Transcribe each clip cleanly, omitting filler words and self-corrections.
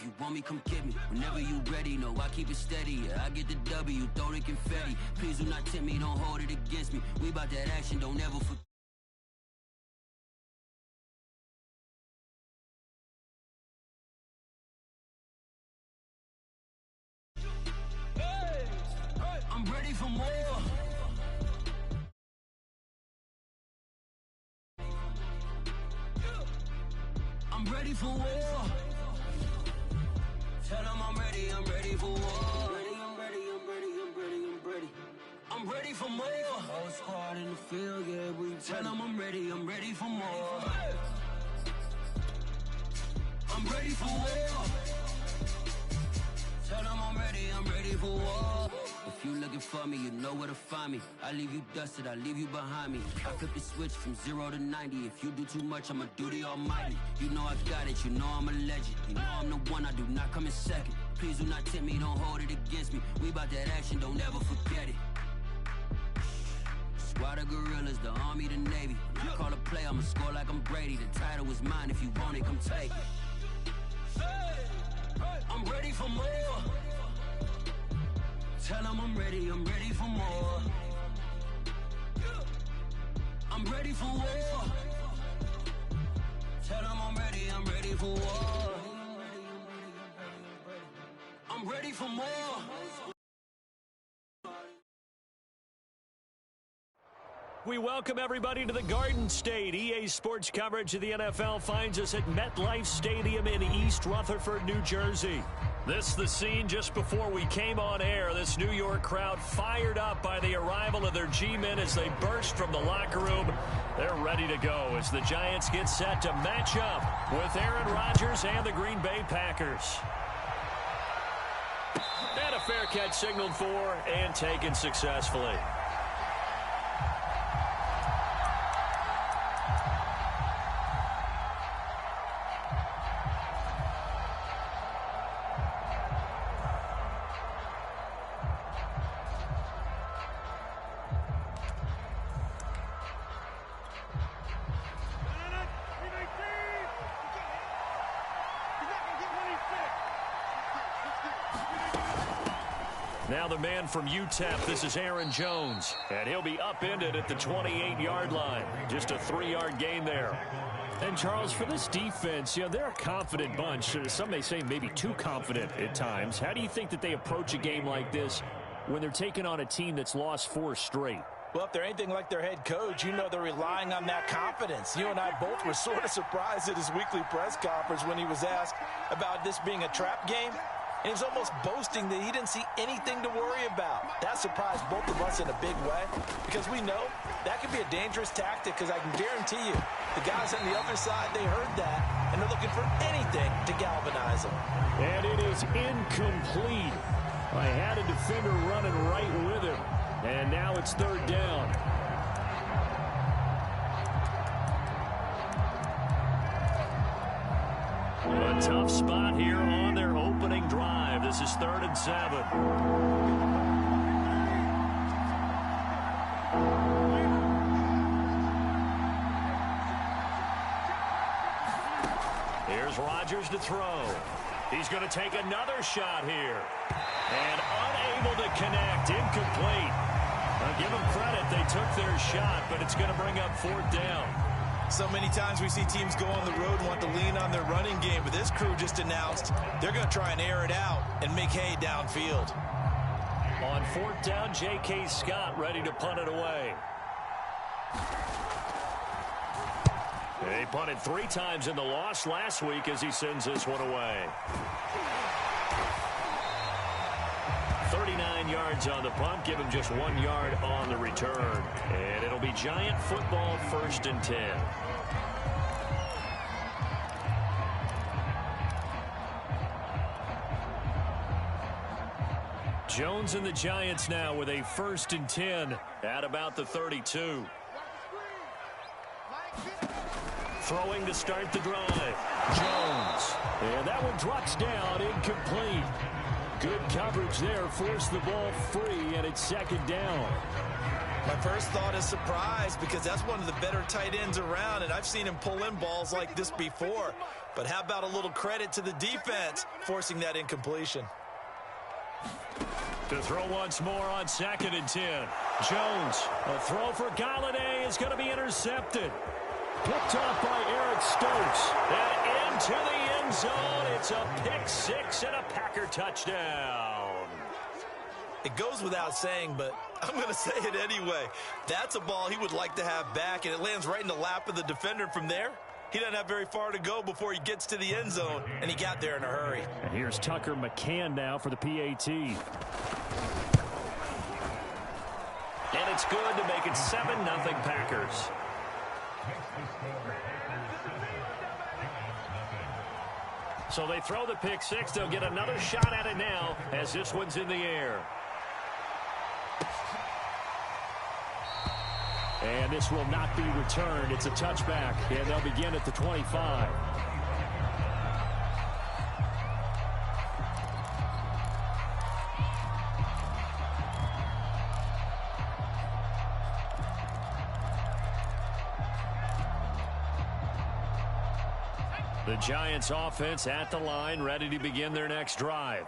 you want me, come get me. Whenever you ready, no, I keep it steady. Yeah, I get the W, throw the confetti. Please do not tempt me, don't hold it against me. We about that action, don't ever forget. I'm ready for more. I'm ready for war. Tell them I'm ready for war. I'm ready. I'm ready for more. Whole squad in the field, yeah, we tell them I'm ready for more. I'm ready for war. Tell them I'm ready for war. If you looking for me, you know where to find me. I leave you dusted, I leave you behind me. I flip the switch from 0 to 90. If you do too much, I'ma do the almighty. You know I got it, you know I'm a legend. You know I'm the one, I do not come in second. Please do not tempt me, don't hold it against me. We about that action, don't ever forget it. Squad of gorillas, the army, the navy. When I call a play, I'ma score like I'm Brady. The title is mine, if you want it, come take it. I'm ready for more. Tell them I'm ready for more. I'm ready for war. Tell them I'm ready for war. I'm ready for more. We welcome everybody to the Garden State. EA Sports coverage of the NFL finds us at MetLife Stadium in East Rutherford, New Jersey. This is the scene just before we came on air. This New York crowd fired up by the arrival of their G-men as they burst from the locker room. They're ready to go as the Giants get set to match up with Aaron Rodgers and the Green Bay Packers. And a fair catch signaled for and taken successfully. Now the man from UTEP, this is Aaron Jones, and he'll be upended at the 28-yard line. Just a 3-yard gain there. And, Charles, for this defense, you know, they're a confident bunch. Some may say maybe too confident at times. How do you think that they approach a game like this when they're taking on a team that's lost 4 straight? Well, if they're anything like their head coach, you know they're relying on that confidence. You and I both were sort of surprised at his weekly press conference when he was asked about this being a trap game. And he was almost boasting that he didn't see anything to worry about. That surprised both of us in a big way because we know that could be a dangerous tactic because I can guarantee you the guys on the other side, they heard that, and they're looking for anything to galvanize them. And it is incomplete. I had a defender running right with him, and now it's 3rd down. A tough spot here on their opening drive. This is 3rd and 7. Here's Rodgers to throw. He's going to take another shot here. And unable to connect. Incomplete. I'll give them credit. They took their shot, but it's going to bring up 4th down. So many times we see teams go on the road and want to lean on their running game, but this crew just announced they're going to try and air it out and make hay downfield. On 4th down, J.K. Scott ready to punt it away. He punted 3 times in the loss last week as he sends this one away. 39 yards on the punt, give him just 1 yard on the return. And it'll be Giant football, 1st and 10. Jones and the Giants now with a 1st and 10 at about the 32. Throwing to start the drive. Jones. And that one drops down, incomplete. Good coverage there. Forced the ball free, and it's second down. My first thought is surprise because that's one of the better tight ends around, and I've seen him pull in balls like this before. But how about a little credit to the defense forcing that incompletion? To throw once more on 2nd and 10. Jones, a throw for Galladay is going to be intercepted. Picked off by Eric Stokes. And into the end zone. It's a pick six and a Packer touchdown. It goes without saying, but I'm going to say it anyway. That's a ball he would like to have back, and it lands right in the lap of the defender from there. He doesn't have very far to go before he gets to the end zone, and he got there in a hurry. And here's Tucker McCann now for the PAT. And it's good to make it 7-0 Packers. So they throw the pick six. They'll get another shot at it now as this one's in the air. And this will not be returned. It's a touchback, and they'll begin at the 25. The Giants offense at the line, ready to begin their next drive.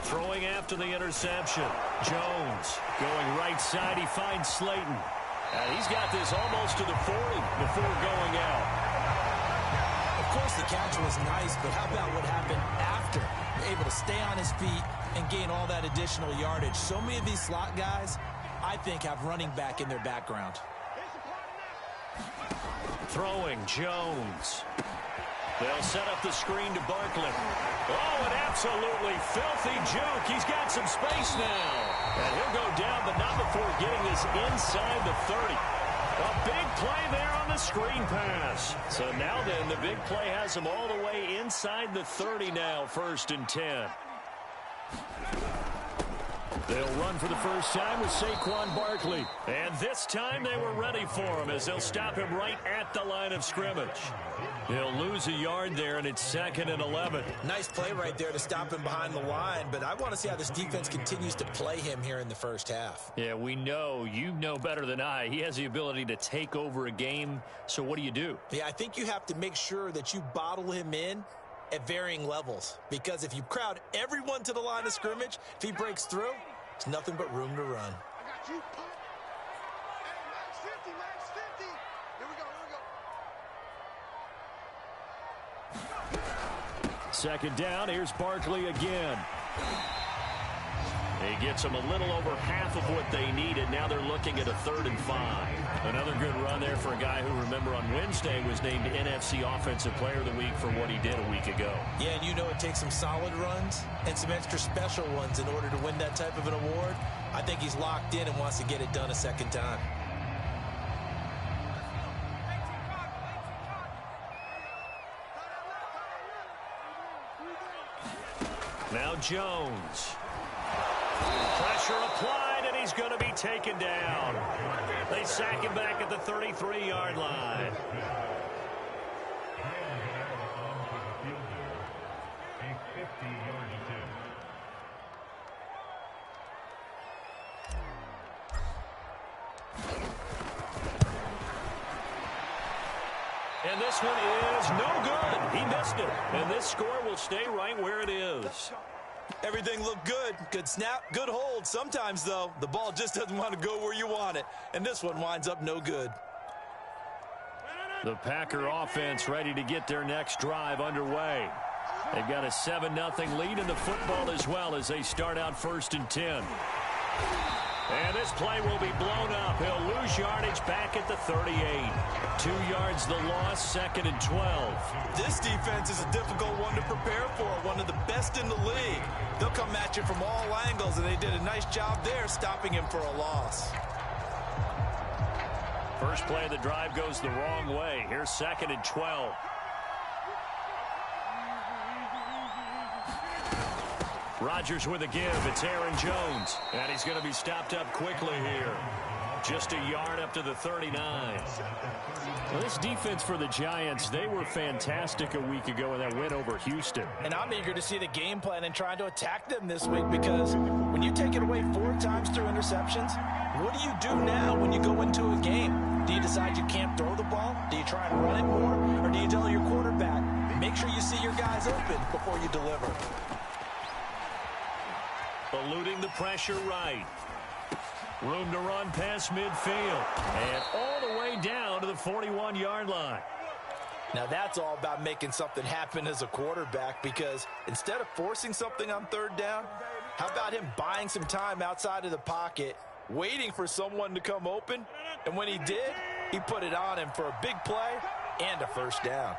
Throwing after the interception. Jones going right side. He finds Slayton. And he's got this almost to the 40 before going out. Of course, the catch was nice, but how about what happened after? Able to stay on his feet and gain all that additional yardage. So many of these slot guys, I think, have running back in their background. Throwing Jones. They'll set up the screen to Barkley. Oh, an absolutely filthy juke. He's got some space now. And he'll go down, but not before getting this inside the 30. A big play there on the screen pass. So now then, the big play has him all the way inside the 30 now, 1st and 10. They'll run for the first time with Saquon Barkley. And this time they were ready for him as they'll stop him right at the line of scrimmage. He'll lose a yard there, and it's 2nd and 11. Nice play right there to stop him behind the line, but I want to see how this defense continues to play him here in the first half. Yeah, we know. You know better than I. He has the ability to take over a game, so what do? Yeah, I think you have to make sure that you bottle him in at varying levels, because if you crowd everyone to the line of scrimmage, if he breaks through, it's nothing but room to run. I got you. Hey, max 50. Here we go. Second down, here's Barkley again. He gets them a little over half of what they needed. Now they're looking at a 3rd and 5. Another good run there for a guy who, remember, on Wednesday was named NFC Offensive Player of the Week for what he did a week ago. Yeah, and you know it takes some solid runs and some extra special ones in order to win that type of an award. I think he's locked in and wants to get it done a second time. Now Jones. Pressure applied, and he's going to be taken down. They sack him back at the 33-yard line. And this one is no good. He missed it. And this score will stay right where it is. Everything looked good. Good snap, good hold. Sometimes, though, the ball just doesn't want to go where you want it. And this one winds up no good. The Packer offense ready to get their next drive underway. They've got a 7-0 lead in the football as well as they start out 1st and 10. And this play will be blown up. He'll lose yardage back at the 38. 2 yards the loss, 2nd and 12. This defense is a difficult one to prepare for, one of the best in the league. They'll come at you from all angles, and they did a nice job there stopping him for a loss. First play of the drive goes the wrong way. Here's 2nd and 12. Rodgers with a give. It's Aaron Jones. And he's going to be stopped up quickly here. Just a yard up to the 39. Well, this defense for the Giants, they were fantastic a week ago in that win over Houston. And I'm eager to see the game plan and trying to attack them this week, because when you take it away 4 times through interceptions, what do you do now when you go into a game? Do you decide you can't throw the ball? Do you try and run it more? Or do you tell your quarterback, make sure you see your guys open before you deliver? Eluding the pressure right. Room to run past midfield. And all the way down to the 41-yard line. Now that's all about making something happen as a quarterback, because instead of forcing something on 3rd down, how about him buying some time outside of the pocket, waiting for someone to come open, and when he did, he put it on him for a big play and a 1st down.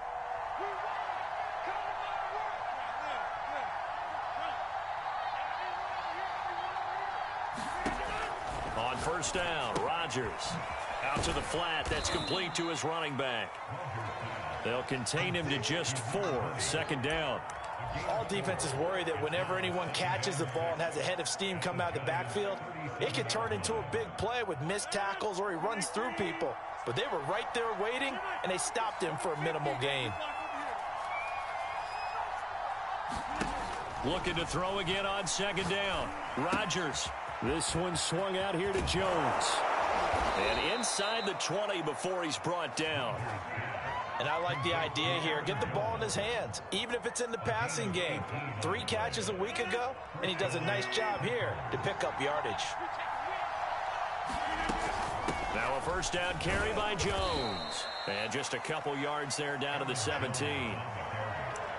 On 1st down, Rodgers out to the flat. That's complete to his running back. They'll contain him to just 4. 2nd down. All defenses worry that whenever anyone catches the ball and has a head of steam come out of the backfield, it could turn into a big play with missed tackles or he runs through people. But they were right there waiting, and they stopped him for a minimal gain. Looking to throw again on 2nd down. Rodgers. This one swung out here to Jones. And inside the 20 before he's brought down. And I like the idea here. Get the ball in his hands, even if it's in the passing game. 3 catches a week ago, and he does a nice job here to pick up yardage. Now a 1st down carry by Jones. And just a couple yards there down to the 17.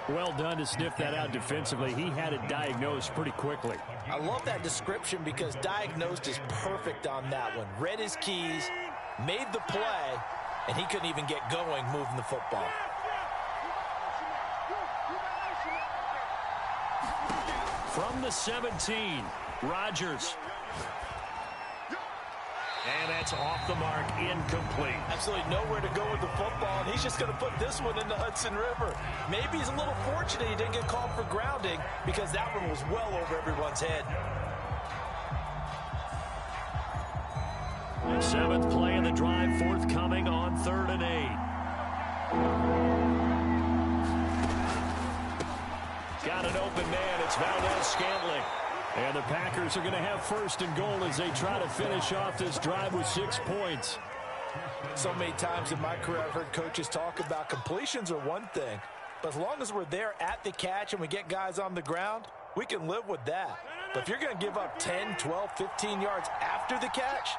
Well done to sniff that out defensively. He had it diagnosed pretty quickly. I love that description, because diagnosed is perfect on that one. Read his keys, made the play, and he couldn't even get going moving the football. From the 17, Rodgers. And that's off the mark, incomplete. Absolutely nowhere to go with the football, and he's just going to put this one in the Hudson River. Maybe he's a little fortunate he didn't get called for grounding, because that one was well over everyone's head. 7th play of the drive forthcoming on 3rd and 8. Got an open man. It's Valdez-Scantling. And the Packers are going to have 1st and goal as they try to finish off this drive with 6 points. So many times in my career I've heard coaches talk about completions are one thing, but as long as we're there at the catch and we get guys on the ground, we can live with that. But if you're going to give up 10, 12, 15 yards after the catch,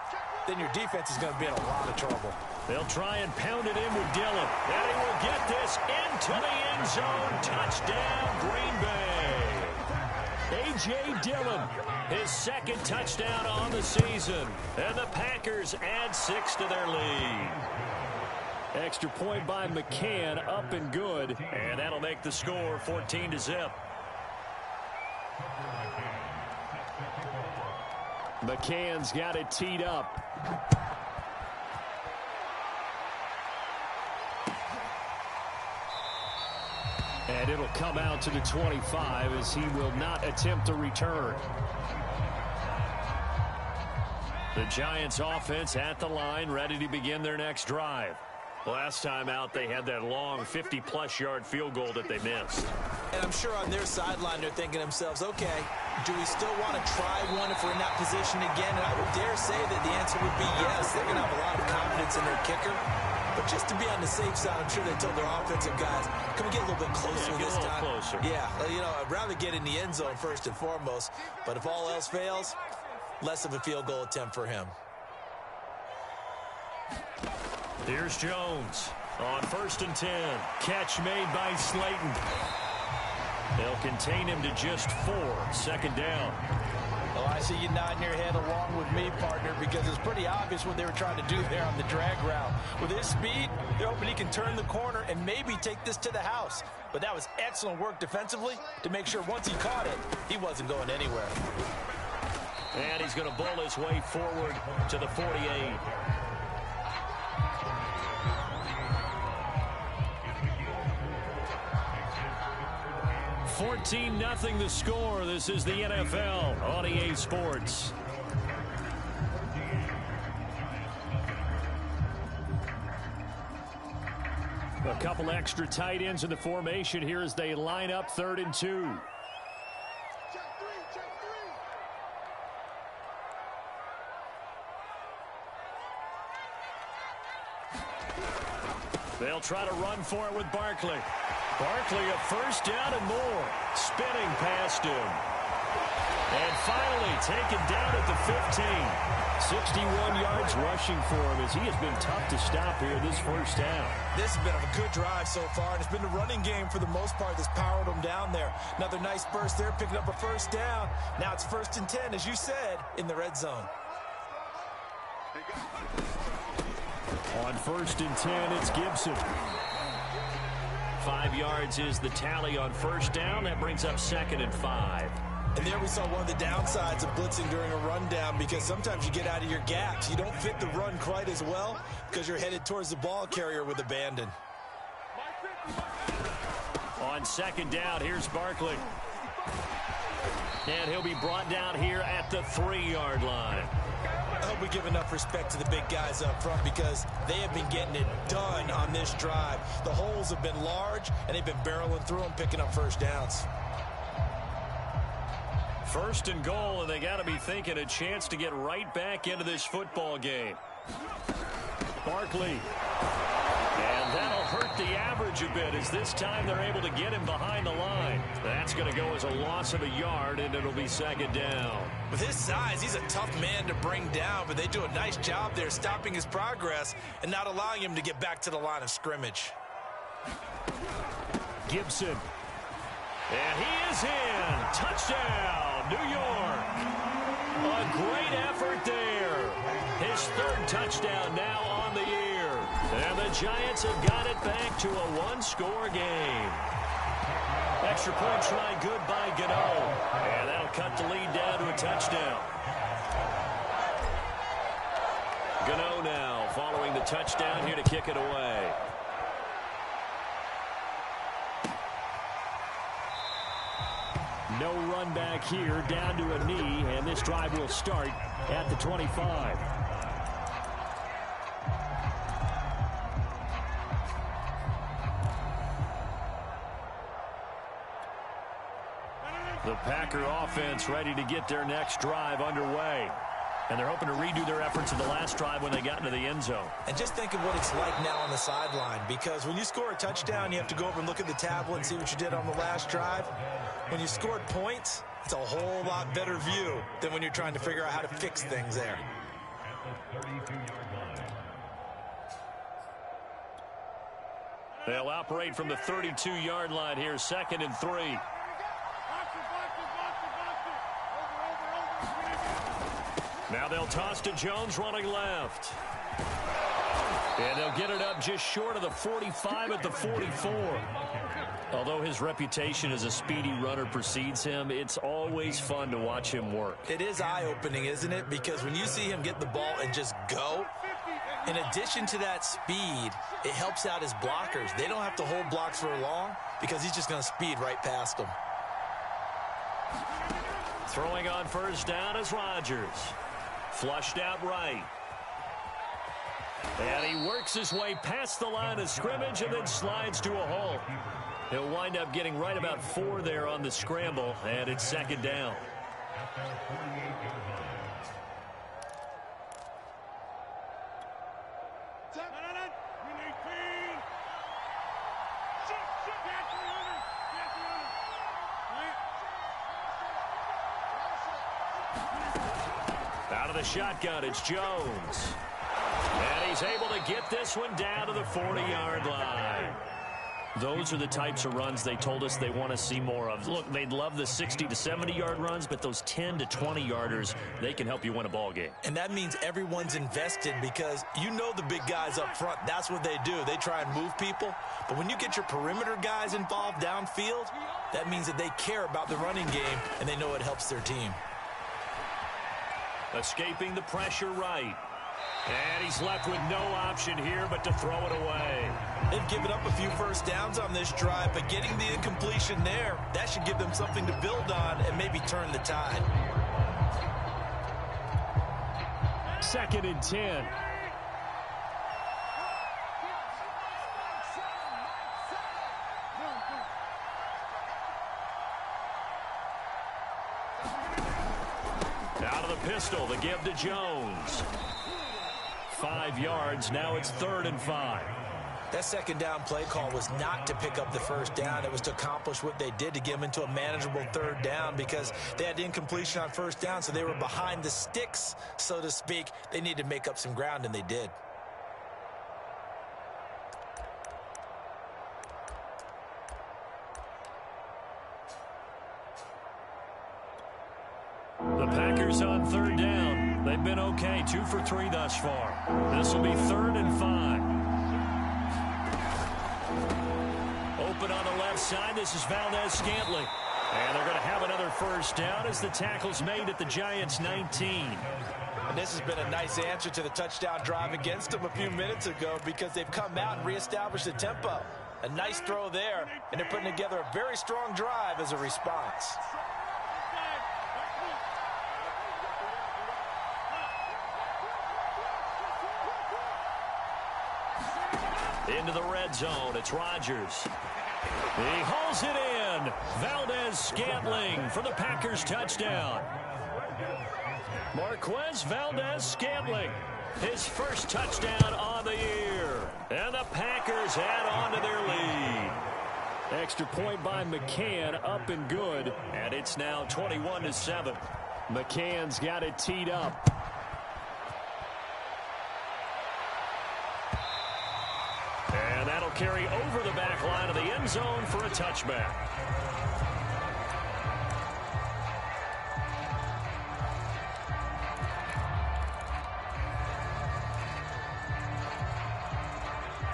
then your defense is going to be in a lot of trouble. They'll try and pound it in with Dillon. And he will get this into the end zone. Touchdown, Green Bay. A.J. Dillon, his 2nd touchdown on the season. And the Packers add 6 to their lead. Extra point by McCann, up and good. And that'll make the score 14-0. McCann's got it teed up. And it'll come out to the 25 as he will not attempt to return. The Giants offense at the line, ready to begin their next drive. Last time out, they had that long 50-plus yard field goal that they missed. And I'm sure on their sideline they're thinking to themselves, okay, do we still want to try one if we're in that position again? And I would dare say that the answer would be yes. They're going to have a lot of confidence in their kicker. But just to be on the safe side, I'm sure they told their offensive guys, can we get a little bit closer this time? Closer. Yeah, you know, I'd rather get in the end zone first and foremost. But if all else fails, less of a field goal attempt for him. Here's Jones on 1st and 10. Catch made by Slayton. They'll contain him to just 4. 2nd down. Well, I see you nodding your head along with me, partner, because it's pretty obvious what they were trying to do there on the drag route. With his speed, they're hoping he can turn the corner and maybe take this to the house. But that was excellent work defensively to make sure once he caught it, he wasn't going anywhere. And he's going to bull his way forward to the 48. $14-0 the score. This is the NFL on EA Sports. couple extra tight ends in the formation here as they line up 3rd and 2. Check three. They'll try to run for it with Barkley. Barkley a first down and more. Spinning past him. And finally taken down at the 15. 61 yards rushing for him as he has been tough to stop here this first down. This has been a good drive so far, and it's been the running game for the most part that's powered them down there. Another nice burst there, picking up a first down. Now it's 1st and 10, as you said, in the red zone. On 1st and 10, it's Gibson. 5 yards is the tally on first down. That brings up 2nd and 5. And there we saw one of the downsides of blitzing during a rundown, because sometimes you get out of your gaps. You don't fit the run quite as well because you're headed towards the ball carrier with abandon. On 2nd down, here's Barkley. And he'll be brought down here at the 3-yard line. I hope we give enough respect to the big guys up front, because they have been getting it done on this drive. The holes have been large, and they've been barreling through them, picking up first downs. 1st and goal, and they got to be thinking a chance to get right back into this football game. Barkley. And that'll hurt the average a bit, as this time they're able to get him behind the line. That's going to go as a loss of a yard, and it'll be 2nd down. With his size, he's a tough man to bring down, but they do a nice job there stopping his progress and not allowing him to get back to the line of scrimmage. Gibson. And he is in. Touchdown, New York. A great effort there. His 3rd touchdown now on the year. And the Giants have got it back to a 1-score game. Extra point try good by Gano. And that'll cut the lead down to a touchdown. Gano now following the touchdown here to kick it away. No run back here, down to a knee, and this drive will start at the 25. The Packer offense ready to get their next drive underway. And they're hoping to redo their efforts in the last drive when they got into the end zone. And just think of what it's like now on the sideline, because when you score a touchdown, you have to go over and look at the tablet and see what you did on the last drive. When you scored points, it's a whole lot better view than when you're trying to figure out how to fix things there. They'll operate from the 32-yard line here, 2nd and 3. Now they'll toss to Jones running left. And they'll get it up just short of the 45 at the 44. Although his reputation as a speedy runner precedes him, it's always fun to watch him work. It is eye-opening, isn't it? Because when you see him get the ball and just go, in addition to that speed, it helps out his blockers. They don't have to hold blocks for long because he's just going to speed right past them. Throwing on first down is Rodgers. Flushed out right. And he works his way past the line of scrimmage and then slides to a hole. He'll wind up getting right about 4 there on the scramble, and it's 2nd down. Out of the shotgun, it's Jones. And he's able to get this one down to the 40-yard line. Those are the types of runs they told us they want to see more of. Look, they'd love the 60 to 70-yard runs, but those 10 to 20-yarders, they can help you win a ball game. And that means everyone's invested, because you know the big guys up front, that's what they do. They try and move people. But when you get your perimeter guys involved downfield, that means that they care about the running game, and they know it helps their team. Escaping the pressure right. And he's left with no option here but to throw it away. They've given up a few first downs on this drive, but getting the incompletion there, that should give them something to build on and maybe turn the tide. 2nd and 10. Out of the pistol, the give to Jones. 5 yards, now it's 3rd and 5. That second down play call was not to pick up the first down. It was to accomplish what they did to get them into a manageable 3rd down because they had incompletion on first down, so they were behind the sticks, so to speak. They needed to make up some ground, and they did. The Packers on 3rd down. They've been okay, 2 for 3 thus far. This will be 3rd and 5. Open on the left side, this is Valdez-Scantling. And they're going to have another first down as the tackle's made at the Giants' 19. And this has been a nice answer to the touchdown drive against them a few minutes ago because they've come out and reestablished the tempo. A nice throw there, and they're putting together a very strong drive as a response. Into the red zone, it's Rodgers. He hauls it in. Valdez-Scantling for the Packers touchdown. Marquez Valdez-Scantling, his first touchdown on the year. And the Packers add on to their lead. Extra point by McCann, up and good. And it's now 21-7. McCann's got it teed up. And that'll carry over the back line of the end zone for a touchback.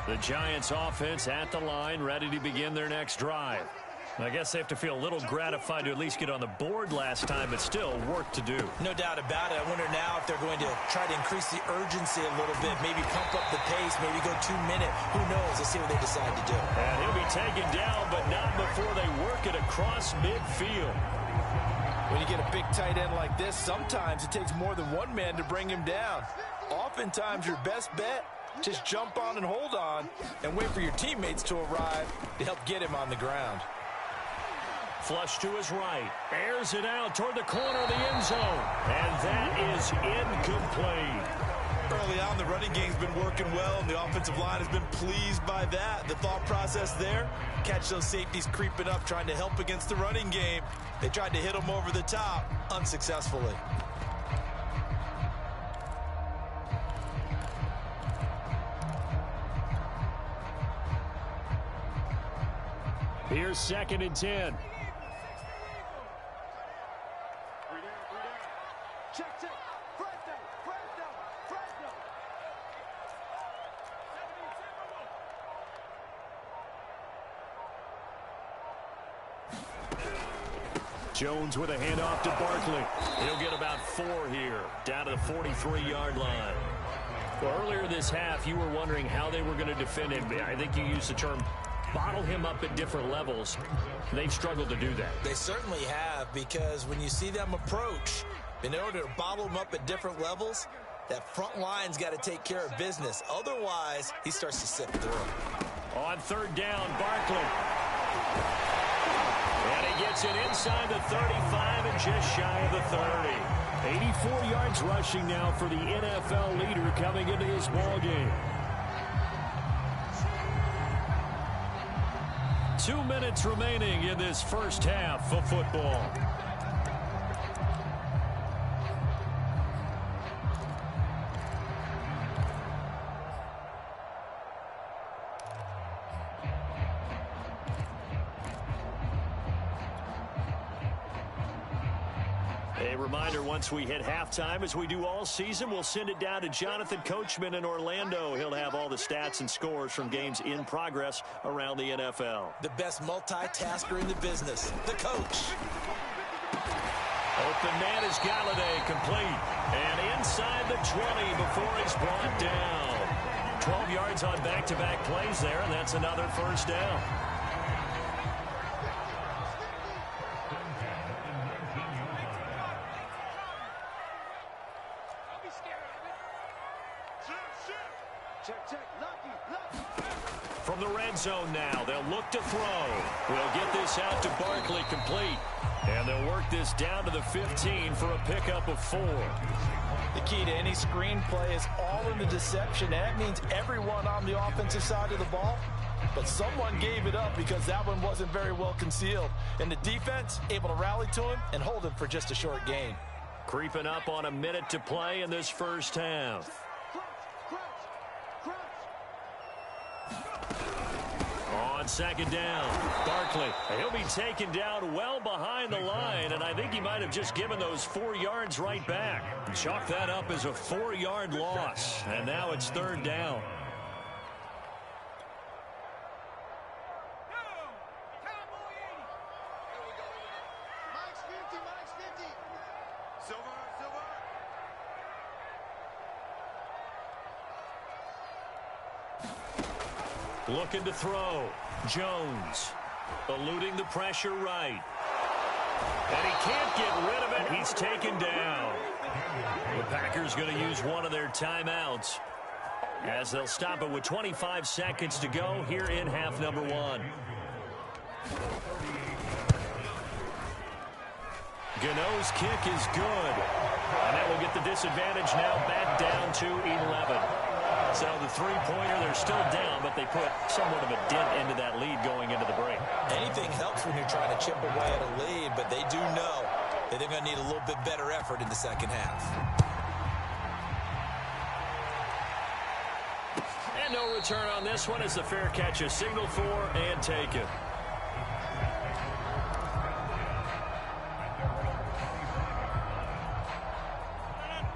The Giants offense at the line, ready to begin their next drive. I guess they have to feel a little gratified to at least get on the board last time, but still work to do. No doubt about it. I wonder now if they're going to try to increase the urgency a little bit, maybe pump up the pace, maybe go 2-minute. Who knows? Let's see what they decide to do. And he'll be taken down, but not before they work it across midfield. When you get a big tight end like this, sometimes it takes more than one man to bring him down. Oftentimes, your best bet, just jump on and hold on and wait for your teammates to arrive to help get him on the ground. Flush to his right. Airs it out toward the corner of the end zone. And that is incomplete. Early on, the running game's been working well, and the offensive line has been pleased by that. The thought process there, catch those safeties creeping up, trying to help against the running game. They tried to hit them over the top, unsuccessfully. Here's 2nd and 10. Jones with a handoff to Barkley. He'll get about 4 here, down to the 43-yard line. Well, earlier this half, you were wondering how they were going to defend him. I think you used the term bottle him up at different levels. They've struggled to do that. They certainly have, because when you see them approach, in order to bottle him up at different levels, that front line's got to take care of business. Otherwise, he starts to sift through. On 3rd down, Barkley. And he gets it inside the 35 and just shy of the 30. 84 yards rushing now for the NFL leader coming into this ballgame. 2 minutes remaining in this first half of football. A reminder, once we hit halftime, as we do all season, we'll send it down to Jonathan Coachman in Orlando. He'll have all the stats and scores from games in progress around the NFL. The best multitasker in the business, the coach. Open man is Galladay, complete. And inside the 20 before he's brought down. 12 yards on back-to-back plays there, and that's another first down. Check, lucky. From the red zone now, they'll look to throw. We'll get this out to Barkley, complete. And they'll work this down to the 15 for a pickup of 4. The key to any screenplay is all in the deception. That means everyone on the offensive side of the ball. But someone gave it up because that one wasn't very well concealed. And the defense able to rally to him and hold him for just a short gain. Creeping up on a minute to play in this first half. On second down, Barkley. He'll be taken down well behind the line, and I think he might have just given those 4 yards right back. Chalk that up as a 4-yard loss, and now it's third down. Looking to throw. Jones eluding the pressure right. And he can't get rid of it. He's taken down. The Packers going to use one of their timeouts as they'll stop it with 25 seconds to go here in half number 1. Gano's kick is good. And that will get the disadvantage now back down to 11. So the three-pointer, they're still down, but they put somewhat of a dent into that lead going into the break. Anything helps when you're trying to chip away at a lead, but they do know that they're going to need a little bit better effort in the second half. And no return on this one as the fair catch is signaled for and taken.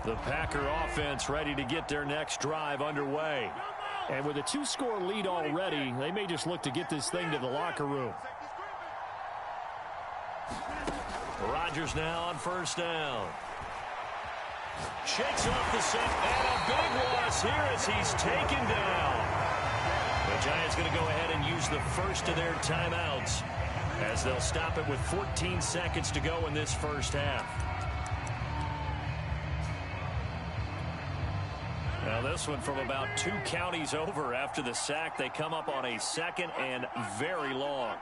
The Packer offense ready to get their next drive underway. And with a 2-score lead already, they may just look to get this thing to the locker room. Rodgers now on first down. Shakes off the set, and a big loss here as he's taken down. The Giants going to go ahead and use the first of their timeouts as they'll stop it with 14 seconds to go in this first half. Now this one from about 2 counties over after the sack. They come up on a second and very long.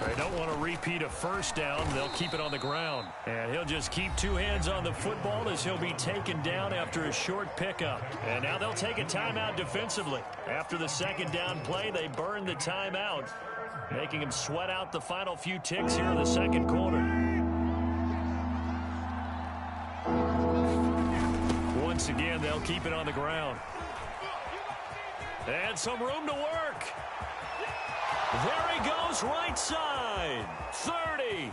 They don't want to repeat a first down. They'll keep it on the ground. And he'll just keep 2 hands on the football as he'll be taken down after a short pickup. And now they'll take a timeout defensively. After the second down play, they burn the timeout, making him sweat out the final few ticks here in the second quarter. Once again, they'll keep it on the ground. And some room to work. There he goes, right side. 30,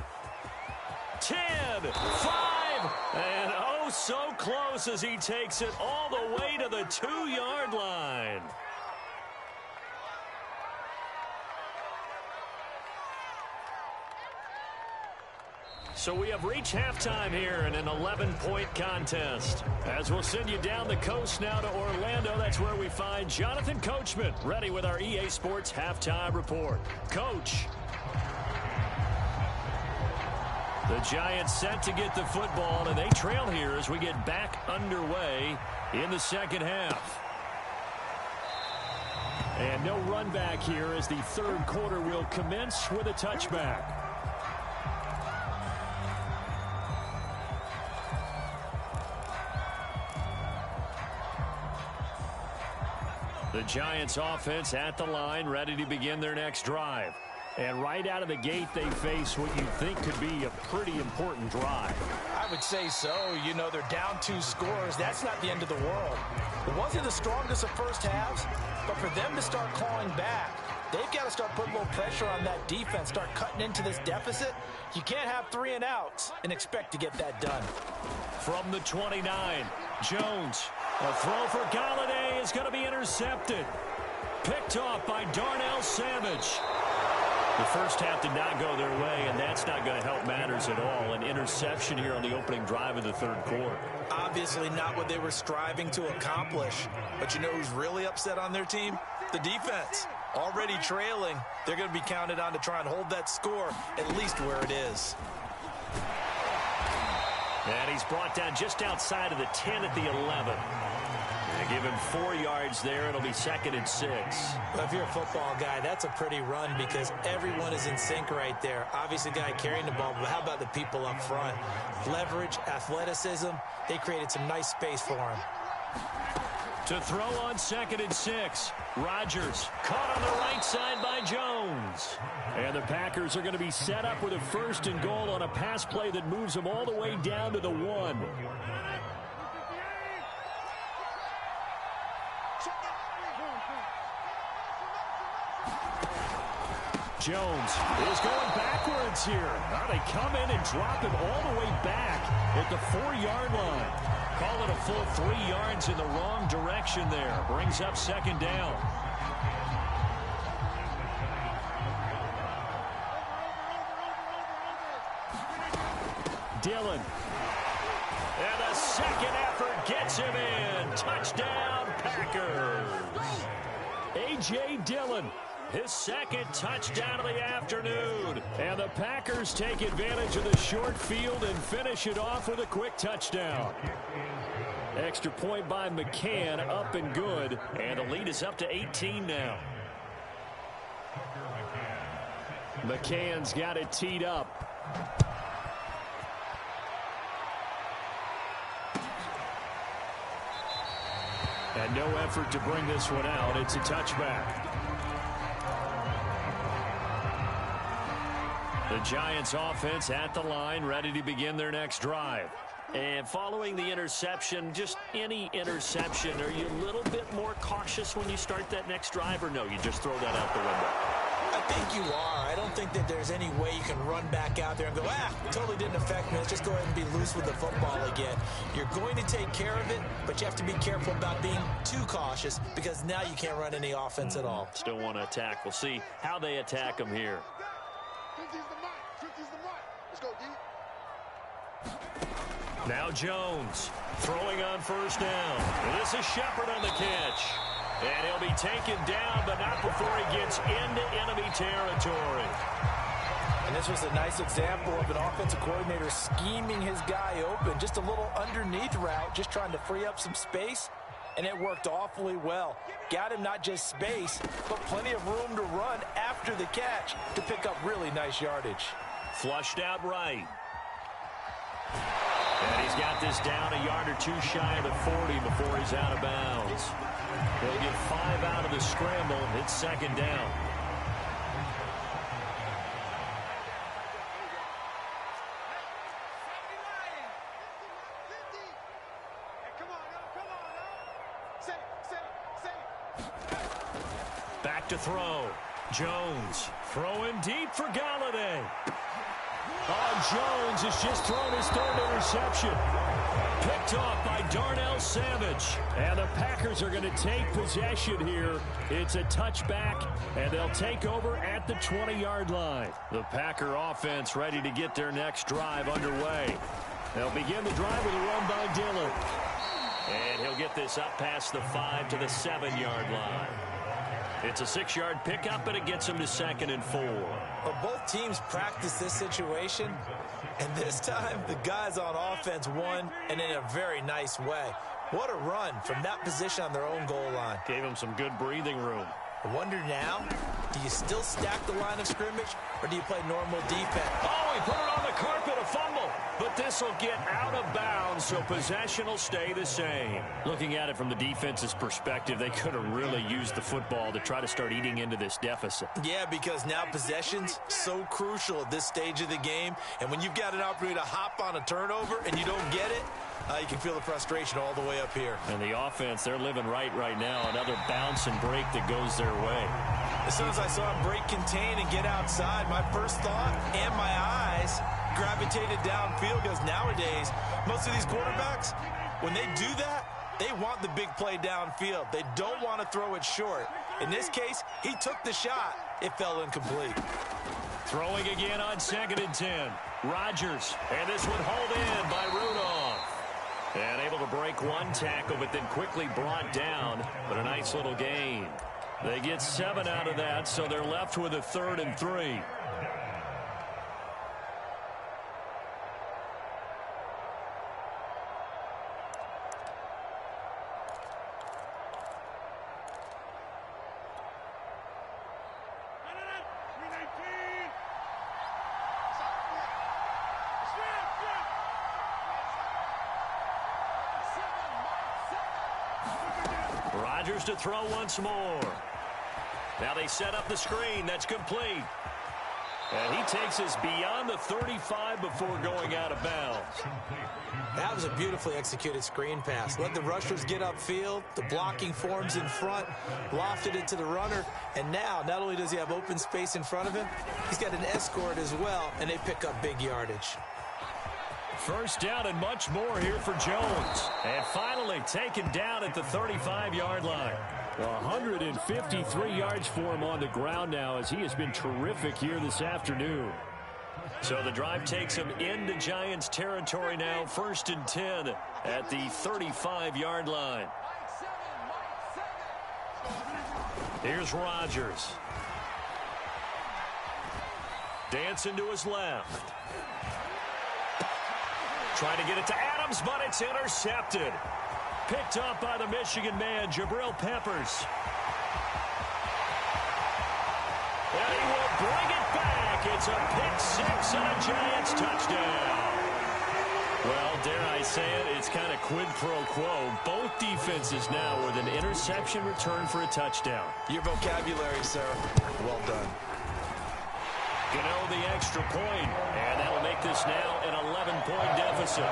10, 5, and oh, so close as he takes it all the way to the 2-yard line. So we have reached halftime here in an 11-point contest. As we'll send you down the coast now to Orlando, that's where we find Jonathan Coachman, ready with our EA Sports Halftime Report. Coach. The Giants set to get the football, and they trail here as we get back underway in the second half. And no run back here as the third quarter will commence with a touchback. The Giants offense at the line, ready to begin their next drive. And right out of the gate, they face what you think could be a pretty important drive. I would say so. You know, they're down 2 scores. That's not the end of the world. It wasn't the strongest of first halves, but for them to start clawing back, they've got to start putting a little pressure on that defense, start cutting into this deficit. You can't have 3 and outs and expect to get that done. From the 29, Jones. A throw for Galladay is going to be intercepted. Picked off by Darnell Savage. The first half did not go their way, and that's not going to help matters at all. An interception here on the opening drive of the third quarter. Obviously not what they were striving to accomplish. But you know who's really upset on their team? The defense. Already trailing, they're going to be counted on to try and hold that score at least where it is. And he's brought down just outside of the 10 at the 11. They give him 4 yards there. It'll be 2nd and 6. Well, if you're a football guy, that's a pretty run because everyone is in sync right there. Obviously, the guy carrying the ball, but how about the people up front? Leverage, athleticism, they created some nice space for him. To throw on 2nd and 6. Rodgers caught on the right side by Jones. And the Packers are going to be set up with a 1st and goal on a pass play that moves them all the way down to the 1. Jones is going backwards here. Now they come in and drop him all the way back at the 4-yard line. Call it a full 3 yards in the wrong direction there. Brings up 2nd down. Dillon. And the second effort gets him in. Touchdown, Packers. A.J. Dillon. His 2nd touchdown of the afternoon. And the Packers take advantage of the short field and finish it off with a quick touchdown. Extra point by McCann, up and good. And the lead is up to 18 now. McCann's got it teed up. And no effort to bring this one out. It's a touchback. The Giants offense at the line, ready to begin their next drive. And following the interception, just any interception, are you a little bit more cautious when you start that next drive, or no, you just throw that out the window? I think you are. I don't think that there's any way you can run back out there and go, totally didn't affect me. Let's just go ahead and be loose with the football again. You're going to take care of it, but you have to be careful about being too cautious because now you can't run any offense at all. Still want to attack. We'll see how they attack them here. 50's the mark. 50's the mark. Let's go, D. Now Jones throwing on 1st down. This is Shepard on the catch. And he'll be taken down, but not before he gets into enemy territory. And this was a nice example of an offensive coordinator scheming his guy open. Just a little underneath route, just trying to free up some space. And it worked awfully well. Got him not just space, but plenty of room to run after the catch to pick up really nice yardage. Flushed out right. And he's got this down a yard or two shy of the 40 before he's out of bounds. He'll get 5 out of the scramble. It's 2nd down. Back to throw. Jones throwing deep for Galladay. Jones has just thrown his 3rd interception. Picked off by Darnell Savage. And the Packers are going to take possession here. It's a touchback, and they'll take over at the 20-yard line. The Packer offense ready to get their next drive underway. They'll begin the drive with a run by Dillon. And he'll get this up past the 5 to the 7-yard line. It's a 6-yard pickup, but it gets him to 2nd and 4. Well, both teams practice this situation, and this time the guys on offense won, and in a very nice way. What a run from that position on their own goal line. Gave him some good breathing room. I wonder now, do you still stack the line of scrimmage, or do you play normal defense? Oh, he put it on the carpet, a fumble. But this will get out of bounds, so possession will stay the same. Looking at it from the defense's perspective, they could have really used the football to try to start eating into this deficit. Yeah, because now possession's so crucial at this stage of the game. And when you've got an opportunity to hop on a turnover and you don't get it, you can feel the frustration all the way up here. And the offense, they're living right now. Another bounce and break that goes their way. As soon as I saw him break contain and get outside, my first thought and my eyes gravitated downfield, because nowadays, most of these quarterbacks, when they do that, they want the big play downfield. They don't want to throw it short. In this case, he took the shot. It fell incomplete. Throwing again on 2nd and 10. Rodgers, and this one hauled in by Rudolph. And able to break one tackle, but then quickly brought down. But a nice little gain. They get 7 out of that, so they're left with a 3rd and 3. Rodgers to throw once more. Now they set up the screen. That's complete. And he takes us beyond the 35 before going out of bounds. That was a beautifully executed screen pass. Let the rushers get upfield. The blocking forms in front. Lofted it to the runner. And now, not only does he have open space in front of him, he's got an escort as well, and they pick up big yardage. First down and much more here for Jones. And finally taken down at the 35-yard line. 153 yards for him on the ground now, as he has been terrific here this afternoon. So the drive takes him into Giants territory now. 1st and 10 at the 35-yard line. Here's Rodgers. Dancing to his left. Trying to get it to Adams, but it's intercepted. Picked up by the Michigan man, Jabril Peppers. And he will bring it back. It's a pick-6 and a Giants touchdown. Well, dare I say it, it's kind of quid pro quo. Both defenses now with an interception return for a touchdown. Your vocabulary, sir. Well done. Gano the extra point, and that'll make this now an 11-point deficit.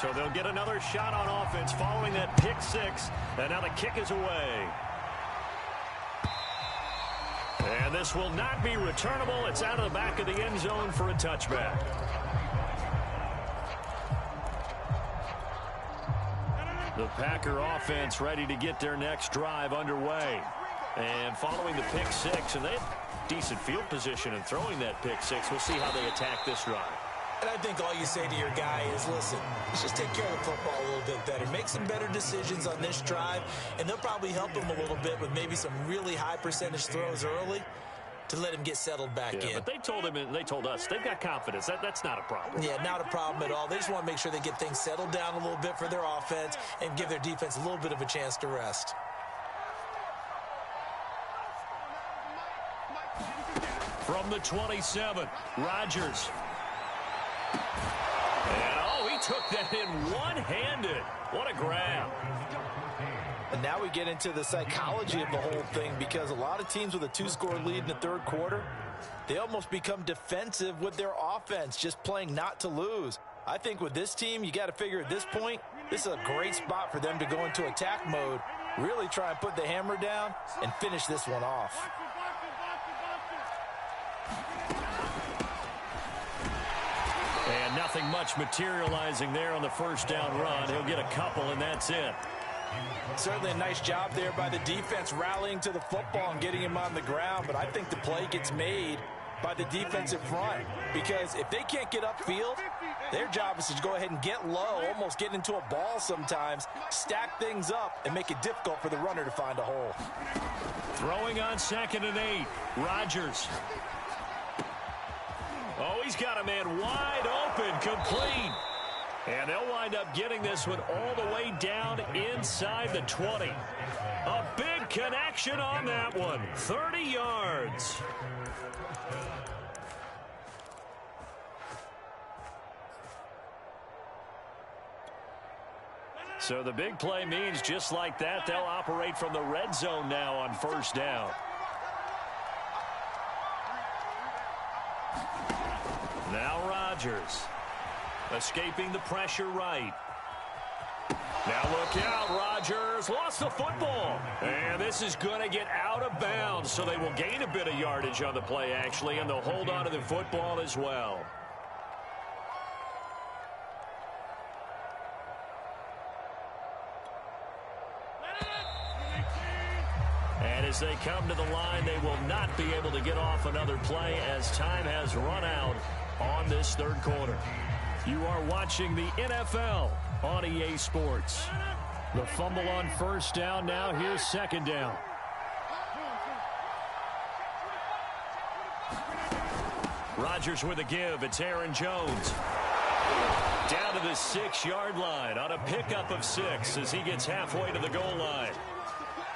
So they'll get another shot on offense following that pick-6, and now the kick is away. And this will not be returnable. It's out of the back of the end zone for a touchback. The Packer offense ready to get their next drive underway. And following the pick-6, and they have decent field position in throwing that pick-6. We'll see how they attack this drive. And I think all you say to your guy is, listen, let's just take care of the football a little bit better. Make some better decisions on this drive, and they'll probably help him a little bit with maybe some really high percentage throws early to let him get settled back in. But they told him, and they told us, they've got confidence. That's not a problem. Yeah, not a problem at all. They just want to make sure they get things settled down a little bit for their offense and give their defense a little bit of a chance to rest. From the 27, Rodgers. And, he took that in one-handed. What a grab. And now we get into the psychology of the whole thing, because a lot of teams with a 2-score lead in the third quarter, they almost become defensive with their offense, just playing not to lose. I think with this team, you got to figure at this point, this is a great spot for them to go into attack mode, really try and put the hammer down and finish this one off. And nothing much materializing there on the first down run. He'll get a couple, and that's it. Certainly a nice job there by the defense rallying to the football and getting him on the ground, but I think the play gets made by the defensive front, because if they can't get upfield, their job is to go ahead and get low, almost get into a ball sometimes, stack things up, and make it difficult for the runner to find a hole. Throwing on 2nd and 8, Rodgers. He's got a man wide open, complete. And they'll wind up getting this one all the way down inside the 20. A big connection on that one. 30 yards. So the big play means just like that, they'll operate from the red zone now on first down. Now Rodgers. Escaping the pressure right. Now look out, Rodgers lost the football. And this is going to get out of bounds, so they will gain a bit of yardage on the play, actually, and they'll hold on to the football as well. And as they come to the line, they will not be able to get off another play as time has run out on this third quarter. You are watching the NFL on EA Sports. The fumble on first down. Now here's second down. Rodgers with a give. It's Aaron Jones. Down to the 6-yard line on a pickup of 6 as he gets halfway to the goal line.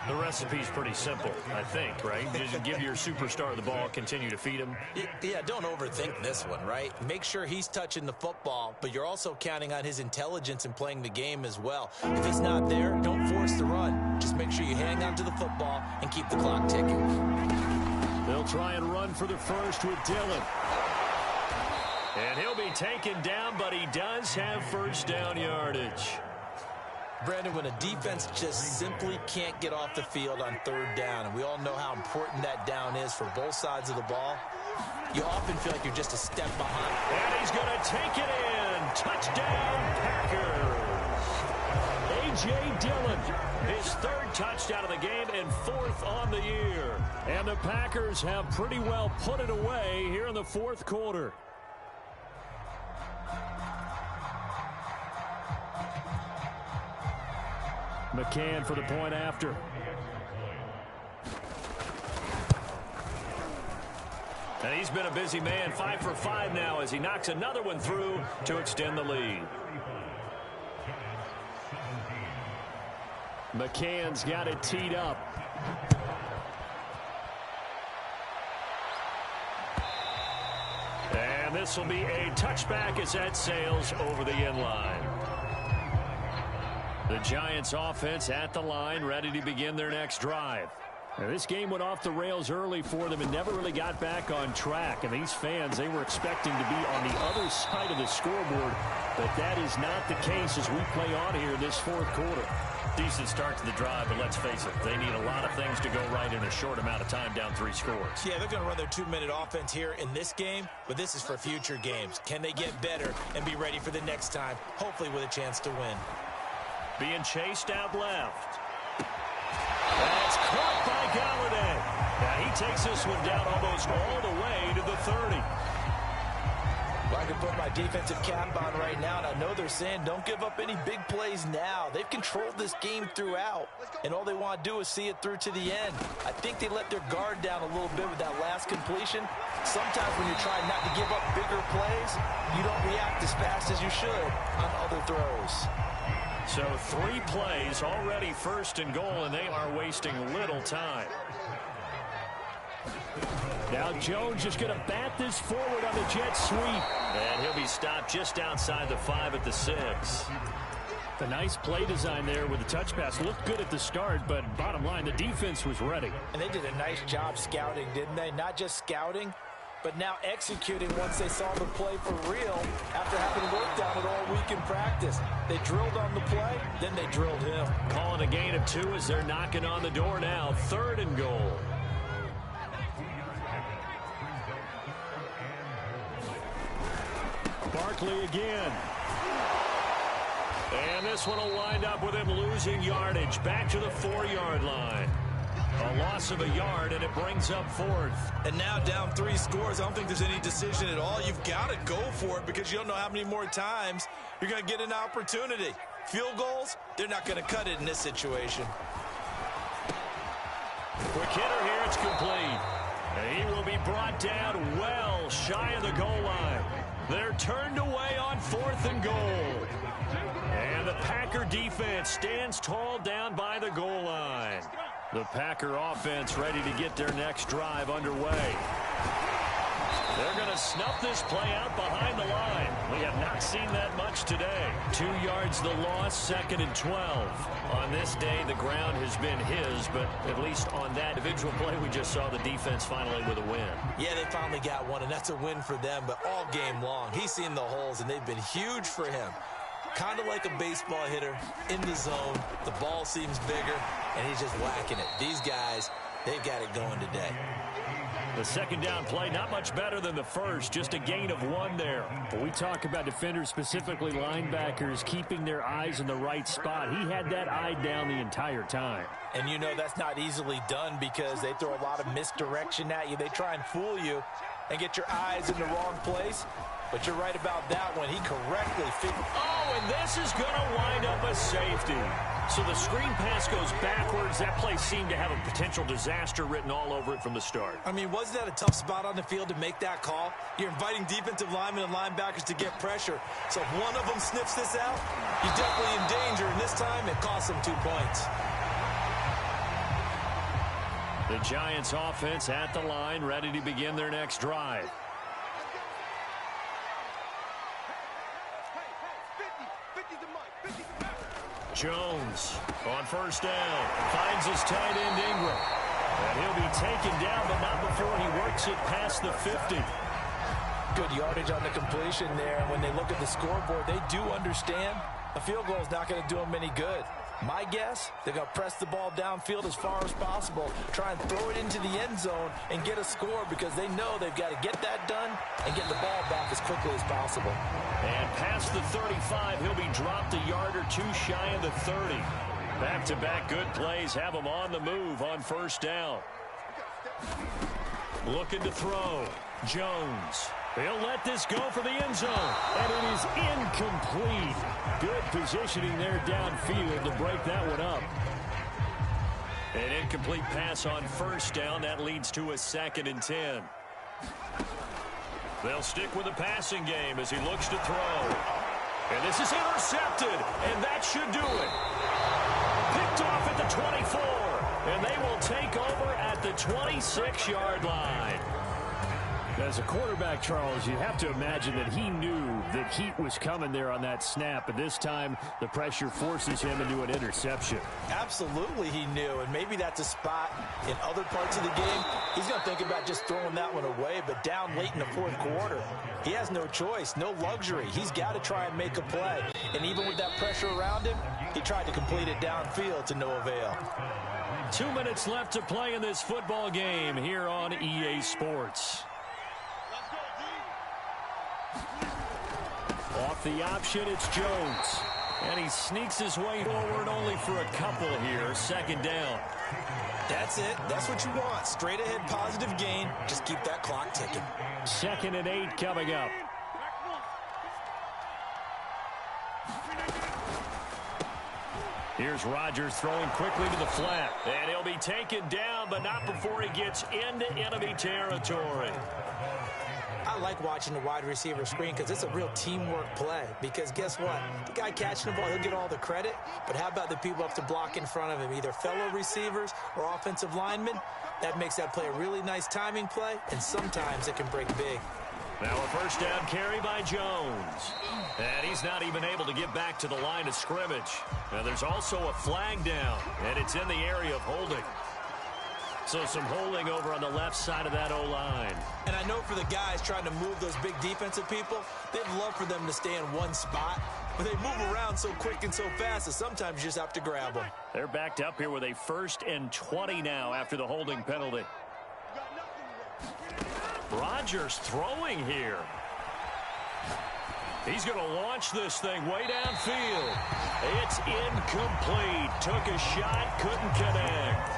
The recipe's pretty simple, I think, right? Just give your superstar the ball, continue to feed him. Yeah, don't overthink this one, right? Make sure he's touching the football, but you're also counting on his intelligence in playing the game as well. If it's not there, don't force the run. Just make sure you hang on to the football and keep the clock ticking. They'll try and run for the first with Dillon. And he'll be taken down, but he does have first down yardage. Brandon, when a defense just simply can't get off the field on third down, and we all know how important that down is for both sides of the ball, you often feel like you're just a step behind. And he's going to take it in. Touchdown, Packers. A.J. Dillon, his third touchdown of the game and fourth on the year. And the Packers have pretty well put it away here in the fourth quarter. McCann for the point after. And he's been a busy man, 5 for 5 now as he knocks another one through to extend the lead. McCann's got it teed up. And this will be a touchback as that sails over the end line. The Giants offense at the line, ready to begin their next drive. Now, this game went off the rails early for them and never really got back on track. And these fans, they were expecting to be on the other side of the scoreboard. But that is not the case as we play on here this fourth quarter. Decent start to the drive, but let's face it, they need a lot of things to go right in a short amount of time, down 3 scores. Yeah, they're going to run their 2-minute offense here in this game, but this is for future games. Can they get better and be ready for the next time, hopefully with a chance to win? Being chased out left. That's caught by Galladay. Now he takes this one down almost all the way to the 30. Well, I can put my defensive cap on right now, and I know they're saying don't give up any big plays now. They've controlled this game throughout, and all they want to do is see it through to the end. I think they let their guard down a little bit with that last completion. Sometimes when you're trying not to give up bigger plays, you don't react as fast as you should on other throws. So 3 plays, already first and goal, and they are wasting little time. Now Jones just going to bat this forward on the jet sweep. And he'll be stopped just outside the 5 at the 6. The nice play design there with the touch pass. Looked good at the start, but bottom line, the defense was ready. And they did a nice job scouting, didn't they? Not just scouting, but now executing once they saw the play for real after having worked on it all week in practice. They drilled on the play, then they drilled him. Calling a gain of 2 as they're knocking on the door now. 3rd and goal. Barkley again. And this one will wind up with him losing yardage. Back to the 4-yard line. A loss of a yard, and it brings up 4th. And now down 3 scores. I don't think there's any decision at all. You've got to go for it because you don't know how many more times you're going to get an opportunity. Field goals, they're not going to cut it in this situation. Quick hitter here, it's complete. And he will be brought down well shy of the goal line. They're turned away on 4th and goal. And the Packer defense stands tall down by the goal line. The Packer offense ready to get their next drive underway. They're going to snuff this play out behind the line. We have not seen that much today. 2 yards the loss, 2nd and 12. On this day, the ground has been his, but at least on that individual play, we just saw the defense finally with a win. Yeah, they finally got one, and that's a win for them, but all game long, he's seen the holes, and they've been huge for him. Kind of like a baseball hitter in the zone. The ball seems bigger, and he's just whacking it. These guys, they've got it going today. The 2nd down play, not much better than the first, just a gain of 1 there. But we talk about defenders, specifically linebackers, keeping their eyes in the right spot. He had that eye down the entire time. And you know that's not easily done because they throw a lot of misdirection at you. They try and fool you and get your eyes in the wrong place. But you're right about that one. He correctly figured. Oh, and this is going to wind up a safety. So the screen pass goes backwards. That play seemed to have a potential disaster written all over it from the start. I mean, wasn't that a tough spot on the field to make that call? You're inviting defensive linemen and linebackers to get pressure. So if one of them sniffs this out, you're definitely in danger. And this time, it costs them 2 points. The Giants offense at the line, ready to begin their next drive. Jones on first down finds his tight end Ingram. And he'll be taken down, but not before he works it past the 50. Good yardage on the completion there. And when they look at the scoreboard, they do understand a field goal is not going to do them any good. My guess, they're going to press the ball downfield as far as possible, try and throw it into the end zone and get a score because they know they've got to get that done and get the ball back as quickly as possible. And past the 35, he'll be dropped a yard or two shy of the 30. Back-to-back good plays have him on the move on first down. Looking to throw. Jones. He'll let this go for the end zone. And it is incomplete. Good positioning there downfield to break that one up. An incomplete pass on first down. That leads to a 2nd and 10. They'll stick with the passing game as he looks to throw. And this is intercepted. And that should do it. Picked off at the 24. And they will take over at the 26-yard line. As a quarterback, Charles, you have to imagine that he knew that heat was coming there on that snap. But this time, the pressure forces him into an interception. Absolutely he knew, and maybe that's a spot in other parts of the game. He's going to think about just throwing that one away, but down late in the fourth quarter, he has no choice, no luxury. He's got to try and make a play. And even with that pressure around him, he tried to complete it downfield to no avail. 2 minutes left to play in this football game here on EA Sports. Off the option, it's Jones. And he sneaks his way forward only for a couple here. 2nd down. That's it. That's what you want. Straight ahead positive gain. Just keep that clock ticking. 2nd and 8 coming up. Here's Rodgers throwing quickly to the flat. And he'll be taken down, but not before he gets into enemy territory. I like watching the wide receiver screen because it's a real teamwork play. Because guess what? The guy catching the ball, he'll get all the credit. But how about the people up to block in front of him, either fellow receivers or offensive linemen? That makes that play a really nice timing play, and sometimes it can break big. Now a first down carry by Jones. And he's not even able to get back to the line of scrimmage. Now there's also a flag down, and it's in the area of holding. So some holding over on the left side of that O-line. And I know for the guys trying to move those big defensive people, they'd love for them to stay in one spot. But they move around so quick and so fast that sometimes you just have to grab them. They're backed up here with a 1st and 20 now after the holding penalty. Rodgers throwing here. He's going to launch this thing way downfield. It's incomplete. Took a shot, couldn't connect.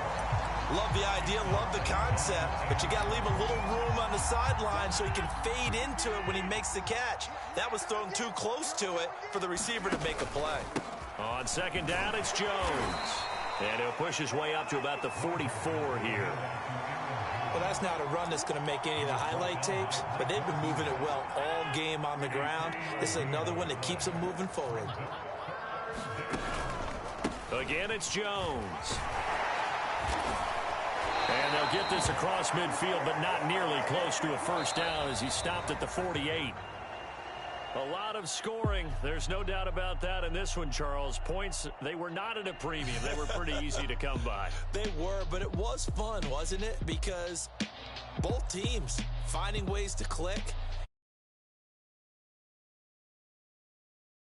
Love the idea, love the concept, but you got to leave a little room on the sideline so he can fade into it when he makes the catch. That was thrown too close to it for the receiver to make a play. On 2nd down, it's Jones. And he'll push his way up to about the 44 here. Well, that's not a run that's going to make any of the highlight tapes, but they've been moving it well all game on the ground. This is another one that keeps them moving forward. Again, it's Jones. And they'll get this across midfield, but not nearly close to a first down as he stopped at the 48. A lot of scoring. There's no doubt about that in this one, Charles. Points, they were not at a premium. They were pretty easy to come by. They were, but it was fun, wasn't it? Because both teams finding ways to click.